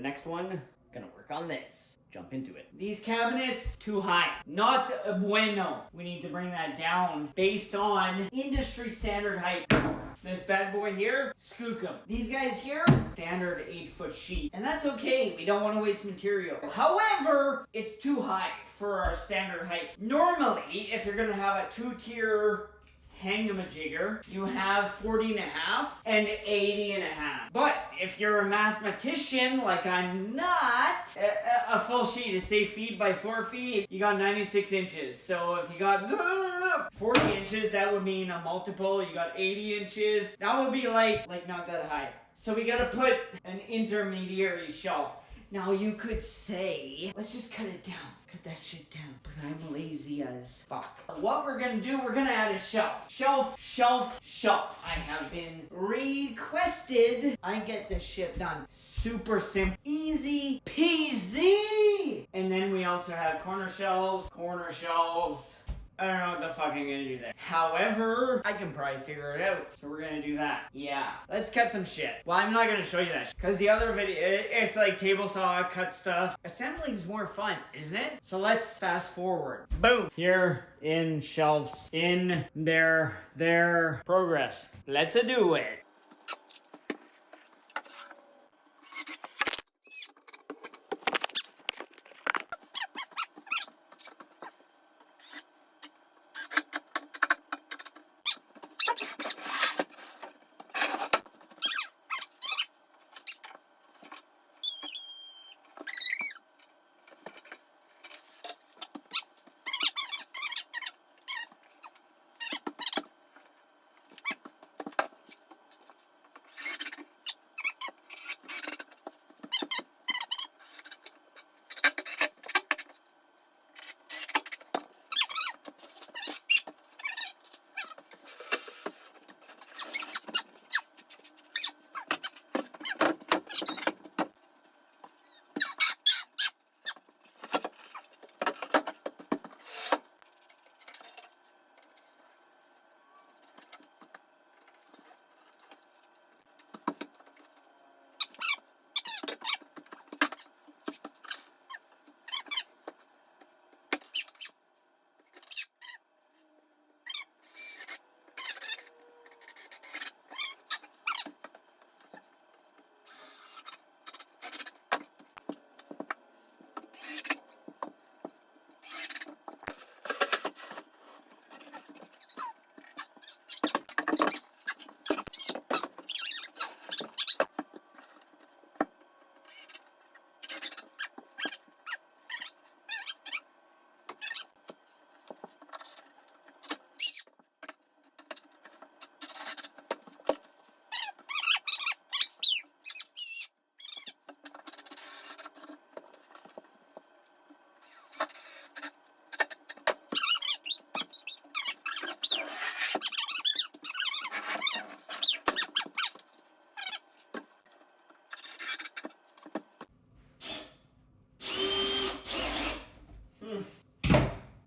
the next one, gonna work on this. Jump into it. These cabinets, too high. Not bueno. We need to bring that down based on industry standard height. This bad boy here, skookum. These guys here, standard 8-foot sheet. And that's okay, we don't want to waste material. However, it's too high for our standard height. Normally, if you're gonna have a 2-tier hangamajigger, you have 40.5 and 80.5. But if you're a mathematician, like I'm not, a full sheet is say feet by 4 feet, you got 96 inches. So if you got 40 inches, that would mean a multiple. You got 80 inches. That would be like not that high. So we gotta put an intermediary shelf. Now you could say, let's just cut it down. Cut that shit down. But I'm lazy as fuck. What we're gonna do, we're gonna add a shelf. Shelf, shelf, shelf. I have been requested. I get this shit done. Super simple. Easy peasy. And then we also have corner shelves. I don't know what the fuck I'm gonna do there. However, I can probably figure it out. So we're gonna do that. Yeah. Let's cut some shit. Well, I'm not gonna show you that shit. Because the other video, it's like table saw, cut stuff. Assembling is more fun, isn't it? So let's fast forward. Boom. Here in shelves. In their progress. Let's do it.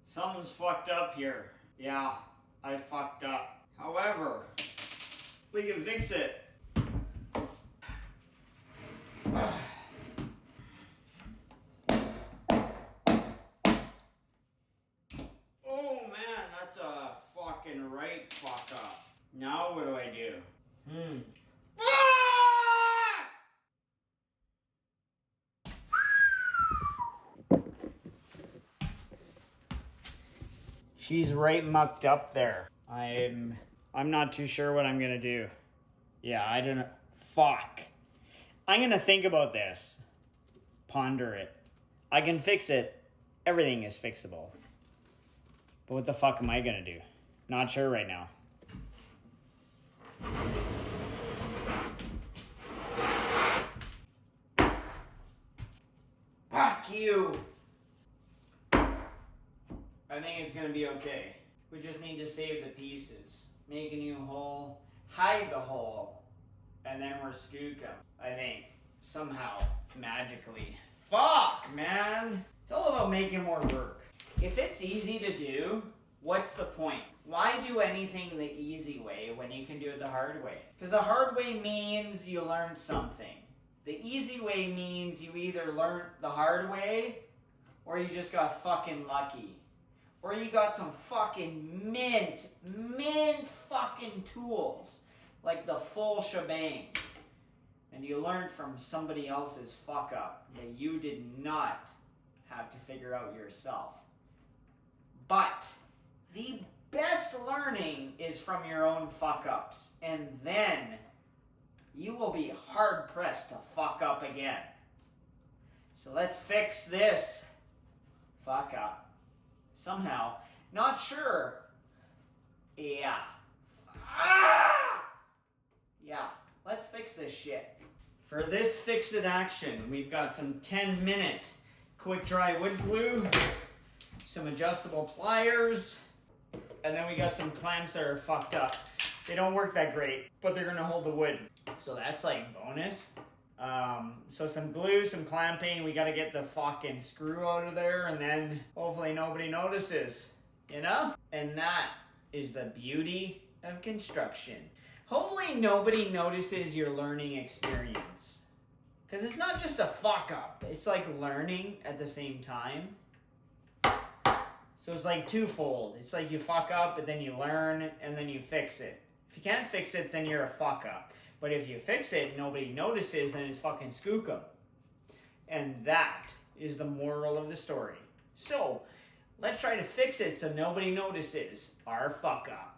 Something's fucked up here. Yeah, I fucked up. However, we can fix it. Oh man, that's a fucking right fuck up. Now what do I do? She's right mucked up there. I'm not too sure what I'm gonna do. Yeah, I don't know. Fuck. I'm gonna think about this. Ponder it. I can fix it. Everything is fixable. But what the fuck am I gonna do? Not sure right now. Fuck you! I think it's gonna be okay. We just need to save the pieces. Make a new hole, hide the hole, and then we're skookum. I think. Somehow. Magically. Fuck, man! It's all about making more work. If it's easy to do, what's the point? Why do anything the easy way when you can do it the hard way? Because the hard way means you learn something. The easy way means you either learned the hard way or you just got fucking lucky. Or you got some fucking mint fucking tools. Like the full shebang. And you learned from somebody else's fuck up that you did not have to figure out yourself. But the best learning is from your own fuck ups. And then you will be hard pressed to fuck up again. So let's fix this fuck up. Somehow. Not sure. Yeah. Yeah. Let's fix this shit. For this fix-it action, we've got some 10-minute quick dry wood glue, some adjustable pliers, and then we got some clamps that are fucked up. They don't work that great, but they're gonna hold the wood. So that's like bonus. So some glue, some clamping, we gotta get the fucking screw out of there, and then hopefully nobody notices, you know? And that is the beauty of construction. Hopefully nobody notices your learning experience. Because it's not just a fuck up, it's like learning at the same time. So it's like twofold. It's like you fuck up, but then you learn, and then you fix it. If you can't fix it, then you're a fuck up. But if you fix it and nobody notices, then it's fucking skookum. And that is the moral of the story. So, let's try to fix it so nobody notices our fuck up.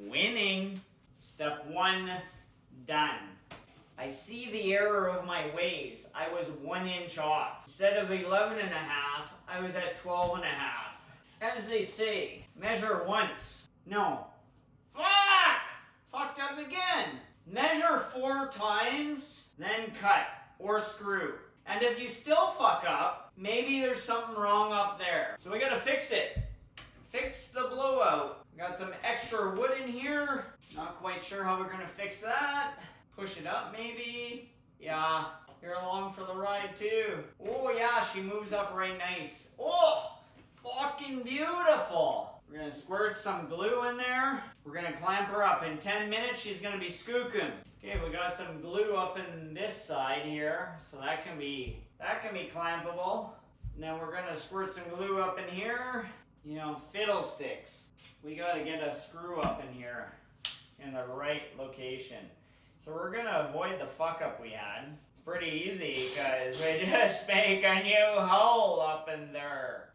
Winning. Step 1, done. I see the error of my ways. I was 1 inch off. Instead of 11 and a half, I was at 12 and a half. As they say, measure once. No. Fuck! Fucked up again. Measure 4 times, then cut or screw. And if you still fuck up, maybe there's something wrong up there. So we gotta fix it. Fix the blowout. We got some extra wood in here. Not quite sure how we're gonna fix that. Push it up maybe. Yeah, you're along for the ride too. Oh yeah, she moves up right nice. Oh, fucking beautiful. We're gonna squirt some glue in there. We're gonna clamp her up. In 10 minutes, she's gonna be skookum. Okay, we got some glue up in this side here, so that can be clampable. And then we're gonna squirt some glue up in here. You know, fiddlesticks. We gotta get a screw up in here in the right location. So we're gonna avoid the fuck up we had. It's pretty easy because we just make a new hole up in there.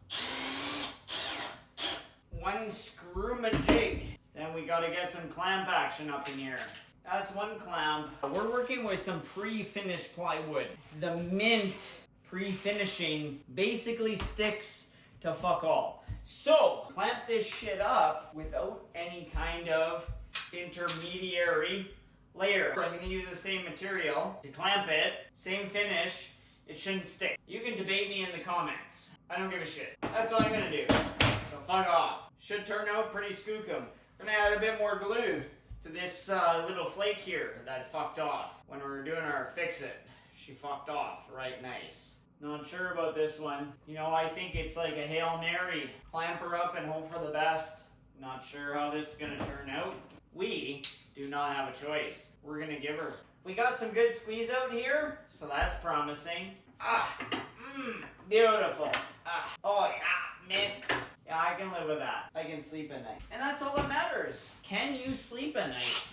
One screw-majig. Then we gotta get some clamp action up in here. That's one clamp. We're working with some pre-finished plywood. The mint pre-finishing basically sticks to fuck all. So, clamp this shit up without any kind of intermediary layer. I'm going to use the same material to clamp it, same finish, it shouldn't stick. You can debate me in the comments. I don't give a shit. That's what I'm going to do. So fuck off. Should turn out pretty skookum. We're going to add a bit more glue to this little flake here that fucked off when we were doing our fix-it. She fucked off right nice. Not sure about this one. You know, I think it's like a Hail Mary. Clamp her up and hope for the best. Not sure how this is gonna turn out. We do not have a choice. We're gonna give her. We got some good squeeze out here, so that's promising. Beautiful. Oh yeah, mint. Yeah, I can live with that. I can sleep at night. And that's all that matters. Can you sleep at night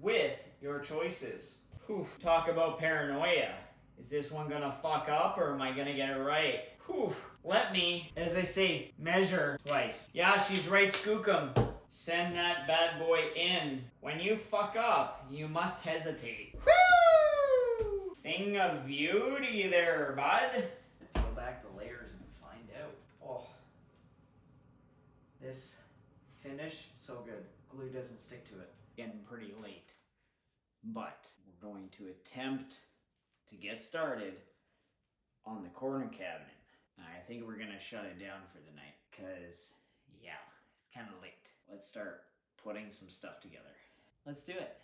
with your choices? Whew. Talk about paranoia. Is this one gonna fuck up or am I gonna get it right? Whew. Let me, as they say, measure twice. Yeah, she's right, skookum. Send that bad boy in. When you fuck up, you must hesitate. Woo! Thing of beauty there, bud. Peel back the layers and find out. Oh. This finish, so good. Glue doesn't stick to it. Getting pretty late. But we're going to attempt to get started on the corner cabinet. I think we're gonna shut it down for the night because, yeah, it's kind of late. Let's start putting some stuff together. Let's do it.